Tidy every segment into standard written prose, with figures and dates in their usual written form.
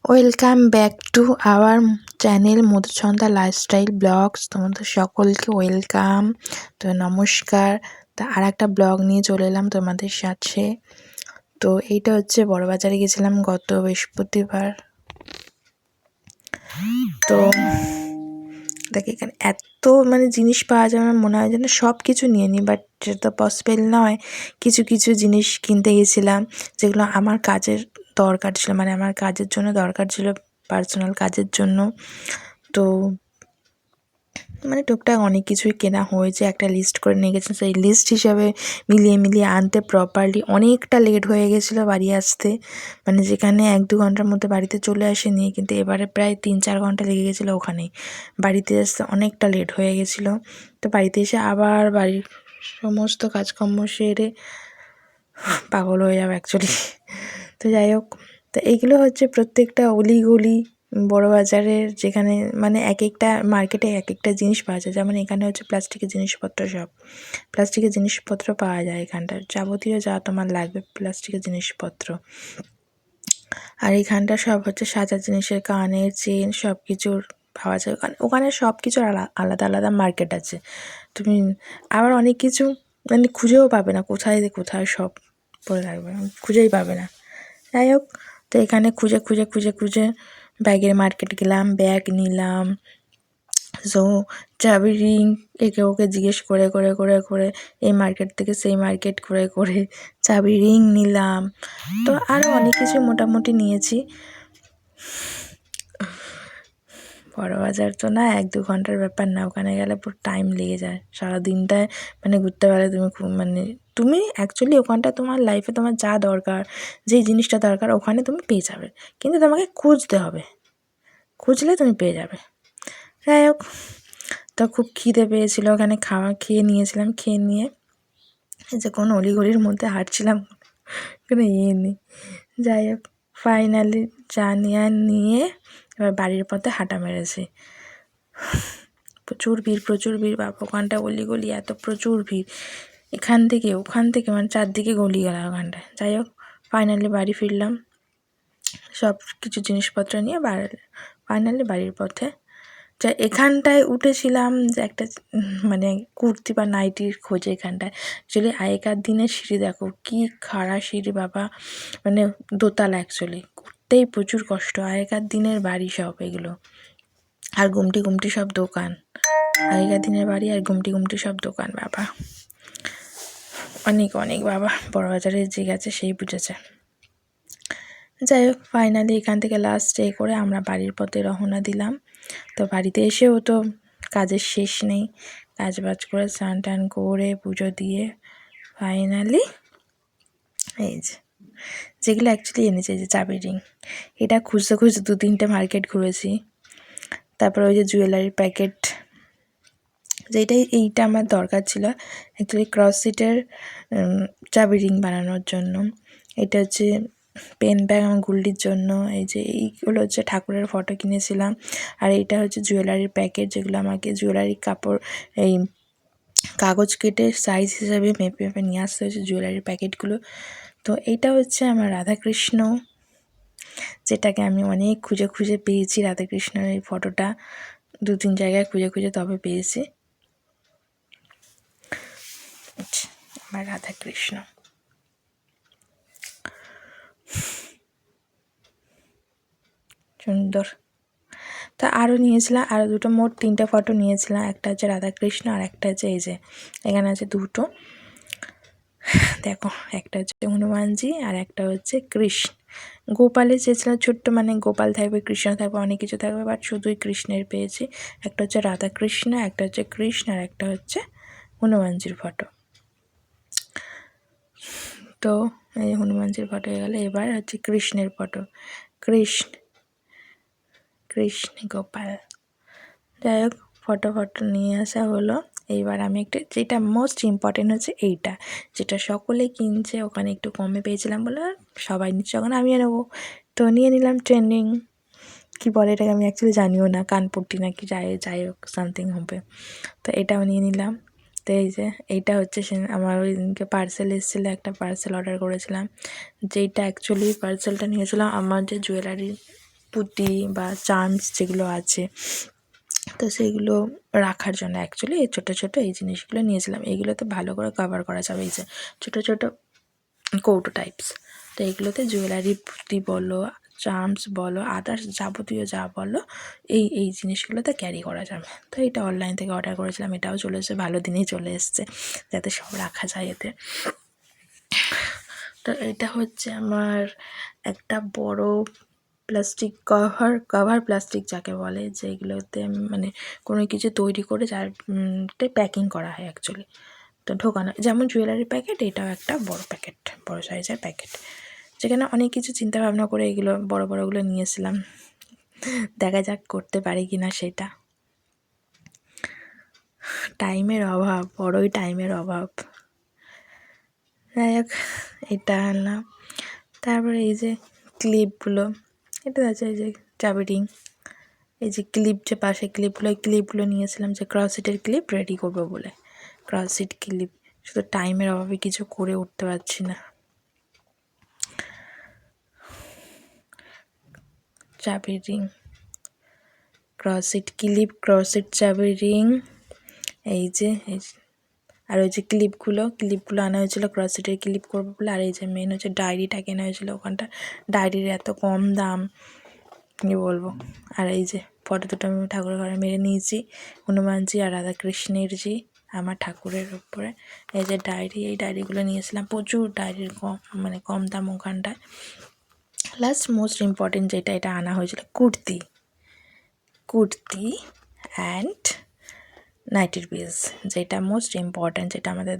Welcome back to our channel Madhuchhanda lifestyle blogs. তোমাদের সকলকে welcome. তো নমস্কার। তা আর একটা ব্লগ নিয়ে চলে এলাম তোমাদের সাথে। তো এইটা হচ্ছে বড়বাজারে গেছিলাম গত বৃহস্পতিবার। তো দেখে এখানে এত জিনিস পাওয়া যায়, আমার মনে হয় যেন সব কিছু নিয়ে নিই, বাট সেটা তো পসিবল নয়। কিছু কিছু জিনিস কিনতে গেছিলাম যেগুলো আমার কাজের দরকার ছিল, আমার কাজের জন্য দরকার ছিল, পার্সোনাল কাজের জন্য। তো টুকটাক অনেক কিছুই কেনা হয়েছে, একটা লিস্ট করে নিয়ে গেছি। সেই লিস্ট হিসাবে মিলিয়ে মিলিয়ে আনতে প্রপারলি অনেকটা লেট হয়ে গেছিলো বাড়ি আসতে। যেখানে 1-2 ঘন্টার মধ্যে বাড়িতে চলে আসেনি, কিন্তু এবারে প্রায় 3-4 ঘন্টা লেগে গেছিলো ওখানেই। বাড়িতে আসতে অনেকটা লেট হয়ে গেছিলো। তো বাড়িতে এসে আবার বাড়ির সমস্ত কাজকর্ম সেরে পাগল হয়ে যাবে অ্যাকচুয়ালি। তো যাই হোক, তো এইগুলো হচ্ছে প্রত্যেকটা অলিগলি বড়বাজারের, যেখানে এক একটা মার্কেটে এক একটা জিনিস পাওয়া যায়। যেমন এখানে হচ্ছে প্লাস্টিকের জিনিসপত্র, সব প্লাস্টিকের জিনিসপত্র পাওয়া যায় এখানটার, যাবতীয় যা তোমার লাগবে প্লাস্টিকের জিনিসপত্র। আর এইখানটা সব হচ্ছে সাজার জিনিসের, কানের চেন সব কিছুর পাওয়া যায় ওখানে। ওখানে সব কিছুর আলাদা আলাদা মার্কেট আছে। তুমি আবার অনেক কিছু খুঁজেও পাবে না, কোথায় কোথায় সব পড়ে থাকবে, খুঁজেই পাবে না। যাই হোক, তো এখানে খুঁজে খুঁজে খুঁজে খুঁজে ব্যাগের মার্কেট গেলাম, ব্যাগ নিলাম। সো চাবি রিং একে ওকে জিজ্ঞেস করে করে করে করে এই মার্কেট থেকে সেই মার্কেট করে করে চাবি রিং নিলাম। তো আরও অনেক কিছু মোটামুটি নিয়েছি। বড়বাজার তো না 1-2 ঘন্টার ব্যাপার না, ওখানে গেলে পুরো টাইম লেগে যায়। সারাদিনটায় ঘুরতে পারলে তুমি তুমি অ্যাকচুয়ালি ওখানটা তোমার লাইফে তোমার যা দরকার, যেই জিনিসটা দরকার ওখানে তুমি পেয়ে যাবে, কিন্তু তোমাকে খুঁজতে হবে, খুঁজলে তুমি পেয়ে যাবে। যাই হোক, তো খুব খিদে পেয়েছিল, ওখানে খাওয়া খেয়ে নিয়েছিলাম। খেয়ে নিয়ে যে কোনো অলিগলির মধ্যে হাঁটছিলাম, কোনো নেই। যাই হোক, ফাইনালি চা নিয়ে এবার বাড়ির পথে হাঁটা মেরেছি। প্রচুর ভিড় বাবা, ওখানটা অলিগলি এত প্রচুর ভিড়, এখান থেকে ওখান থেকে চারদিকে গলি গেল ওখানটায়। যাই হোক, ফাইনালি বাড়ি ফিরলাম সব কিছু জিনিসপত্র নিয়ে। ফাইনালি বাড়ির পথে যা এখানটায় উঠেছিলাম যে একটা কুর্তি বা নাইটির খোঁজে এখানটায়। অ্যাকচুয়ালি আগেকার দিনের সিঁড়ি দেখো কি খাড়া সিঁড়ি বাবা, দোতলা, অ্যাকচুয়ালি উঠতেই প্রচুর কষ্ট। আগেকার দিনের বাড়ি সব এগুলো, আর গুমটি গুমটি সব দোকান। আগেকার দিনের বাড়ি আর গুমটি গুমটি সব দোকান বাবা, অনেক অনেক বাবা। বড়বাজারে যে গেছে সেই বুঝেছে। যাই হোক, ফাইনালি এখান থেকে লাস্ট স্টে করে আমরা বাড়ির পথে রওনা দিলাম। তো বাড়িতে এসেও তো কাজের শেষ নেই, কাজবাজ করে স্নান টান করে পুজো দিয়ে ফাইনালি এই যেগুলো অ্যাকচুয়ালি এনেছে, যে চাবি রিং, এটা খুঁজতে খুঁজতে 2-3টে মার্কেট ঘুরেছি। তারপর ওই যে জুয়েলারির প্যাকেট, এইটা আমার দরকার ছিল অ্যাকচুয়ালি ক্রস সিটের চাবি রিং বানানোর জন্য। এটা হচ্ছে পেন ব্যাগ আমার গুল্লির জন্য। এইগুলো হচ্ছে ঠাকুরের ফটো কিনেছিলাম। আর এইটা হচ্ছে জুয়েলারির প্যাকেট, যেগুলো আমাকে জুয়েলারির কাপড় কাগজ কেটে সাইজ হিসাবে মেপে মেপে নিয়ে আসতে হয়েছে জুয়েলারির প্যাকেটগুলো। তো এইটা হচ্ছে আমার রাধাকৃষ্ণ, যেটাকে আমি অনেক খুঁজে খুঁজে পেয়েছি। রাধাকৃষ্ণের এই ফটোটা 2-3 জায়গায় খুঁজে খুঁজে তবে পেয়েছি। আমার রাধাকৃষ্ণ সুন্দর। তা আরও নিয়েছিলাম, আরও দুটো, মোট 3টে ফটো নিয়েছিলাম। একটা হচ্ছে রাধাকৃষ্ণ আর একটা হচ্ছে এই যে এখানে আছে দুটো দেখো, একটা হচ্ছে হনুমানজি আর একটা হচ্ছে কৃষ্ণ। গোপালের চেয়েছিলাম ছোট্ট, গোপাল থাকবে, কৃষ্ণ থাকবে, অনেক কিছু থাকবে, বাট শুধুই কৃষ্ণের পেয়েছি। একটা হচ্ছে রাধাকৃষ্ণ, একটা হচ্ছে কৃষ্ণ আর একটা হচ্ছে হনুমানজির ফটো। তো এই হনুমানজির ফটো হয়ে গেলে, এবার হচ্ছে কৃষ্ণের ফটো। কৃষ্ণ গোপাল। যাই হোক, ফটো নিয়ে আসা হলো। এইবার আমি একটা, যেটা মোস্ট ইম্পর্টেন্ট হচ্ছে এইটা, যেটা সকলে কিনছে, ওখানে একটু কমে পেয়েছিলাম বলে সবাই নিচ্ছে, ওখানে আমিও নেবো। তো নিয়ে নিলাম ট্রেন্ডিং, কী বলে এটাকে আমি অ্যাকচুয়ালি জানিও না, কানপট্টি নাকি যাই হোক সামথিং হবে। তো এটাও নিয়ে নিলাম। তো এইটা হচ্ছে আমার ওই দিনকে পার্সেল এসেছিলো, একটা পার্সেল অর্ডার করেছিলাম, যেইটা অ্যাকচুয়ালি পার্সেলটা নিয়েছিলাম আমার যে জুয়েলারি পুঁতি বা চার্মস যেগুলো আছে, তো সেইগুলো রাখার জন্য অ্যাকচুয়ালি এই ছোটো ছোটো এই জিনিসগুলো নিয়েছিলাম। এইগুলোতে ভালো করে কভার করা যাবে, এই যে ছোটো ছোটো কৌটো টাইপস। তো এইগুলোতে জুয়েলারি পুঁতি বলো, চার্মস বলো, আদার্স যাবতীয় যা বলো, এই জিনিসগুলোতে ক্যারি করা যাবে। তো এটা অনলাইন থেকে অর্ডার করেছিলাম, এটাও চলে এসেছে, ভালো দিনেই চলে এসছে, যাতে সব রাখা যায় এতে। তো এটা হচ্ছে আমার একটা বড় প্লাস্টিক কভার প্লাস্টিক যাকে বলে, যেগুলোতে মানে কোনো কিছু তৈরি করে যাতে প্যাকিং করা হয় অ্যাকচুয়ালি, তো ঢোকানো, যেমন জুয়েলারি প্যাকেট, এটাও একটা বড় প্যাকেট, বড় সাইজের প্যাকেট, যেখানে অনেক কিছু চিন্তা ভাবনা করে এগুলো বড়গুলো নিয়েছিলাম। দেখা যাক করতে পারি কি না সেটা, টাইমের অভাব, বড়ই টাইমের অভাব। যাই হোক, এটা আনলাম। তারপরে এই যে ক্লিপগুলো, এটা আছে এই যে চাবি রিং, এই যে ক্লিপ, যে পাশে ক্লিপগুলো, এই ক্লিপগুলো নিয়েছিলাম যে ক্রসেটের ক্লিপ রেডি করবো বলে, ক্রসেট ক্লিপ, শুধু টাইমের অভাবে কিছু করে উঠতে পারছি না। চাবি রিং, ক্রসেট ক্লিপ, ক্রসেট চাবি রিং, এই যে আর ওই যে ক্লিপগুলো আনা হয়েছিল ক্রসেটের ক্লিপ করবো বলে। আর এই যে মেন হচ্ছে ডায়েরিটা কেনা হয়েছিল, ওখানটা ডায়েরির এত কম দাম কী বলবো। আর এই যে ফটো দুটো আমি ঠাকুরের ঘরে মেরে নিয়েছি, হনুমানজি আর রাধাকৃষ্ণের জি আমার ঠাকুরের উপরে। এই যে ডায়েরি, এই ডায়েরিগুলো নিয়েছিলাম, প্রচুর ডায়েরির কম দাম ওখানটায়। লাস্ট মোস্ট ইম্পর্টেন্ট যেটা, এটা আনা হয়েছিল কুর্তি অ্যান্ড নাইটির পিস, যেটা মোস্ট ইম্পর্ট্যান্ট, যেটা আমাদের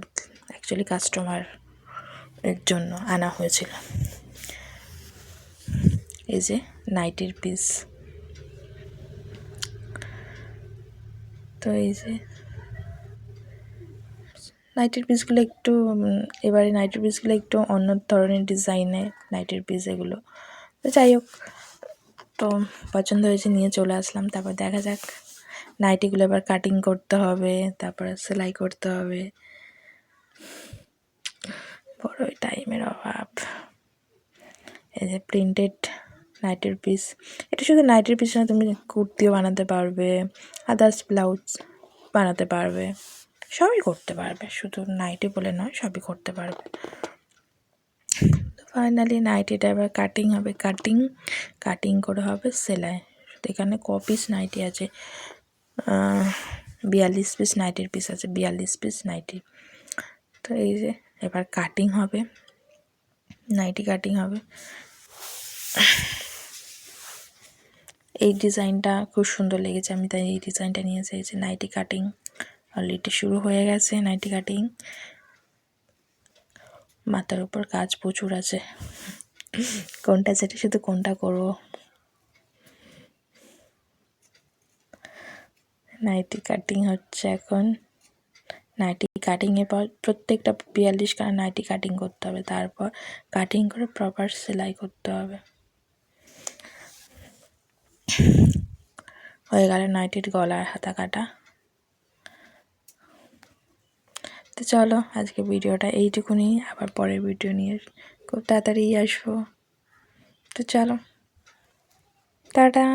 অ্যাকচুয়ালি কাস্টমারের জন্য আনা হয়েছিল। এই যে নাইটির পিস, তো এই যে নাইটির পিসগুলো একটু এবারে নাইটির পিসগুলো একটু অন্য ধরনের ডিজাইনের নাইটির পিস এগুলো, তো যাই হোক, তো পছন্দ হয়েছে, নিয়ে চলে আসলাম। তারপর দেখা যাক, নাইটিগুলো এবার কাটিং করতে হবে, তারপরে সেলাই করতে হবে, বড়ই টাইমের অভাব। এই যে প্রিন্টেড নাইটির পিস, এটা শুধু নাইটির পিস না, তুমি কুর্তিও বানাতে পারবে, আদার্স ব্লাউজ বানাতে পারবে, সবই করতে পারবে, শুধু নাইটি বলে নয়, সবই করতে পারবে। তো ফাইনালি নাইটিটা এবার কাটিং হবে, কাটিং করে হবে সেলাই। এখানে পিস নাইটি আছে, 42 পিস নাইটির পিস আছে, 42 পিস নাইটি। তো এই যে এবার কাটিং হবে, নাইটি কাটিং হবে। এই ডিজাইনটা খুব সুন্দর লেগেছে, আমি তাই এই ডিজাইনটা নিয়েছি। এই যে নাইটি কাটিং অলরেডি শুরু হয়ে গেছে, নাইটি কাটিং, মাথার উপর কাজ প্রচুর আছে, কোনটা যেটা শুধু কোনটা করবো। নাইটি কাটিং হচ্ছে এখন, নাইটি কাটিংয়ের পর প্রত্যেকটা 42 খানা নাইটি কাটিং করতে হবে, তারপর কাটিং করে প্রপার সেলাই করতে হবে। হয়ে গেল নাইটির গলার হাতা কাটা। তো চলো আজকে ভিডিওটা এইটুকুনি, আবার পরের ভিডিও নিয়ে খুব তাড়াতাড়ি আসবো। তো চলো, টাটা।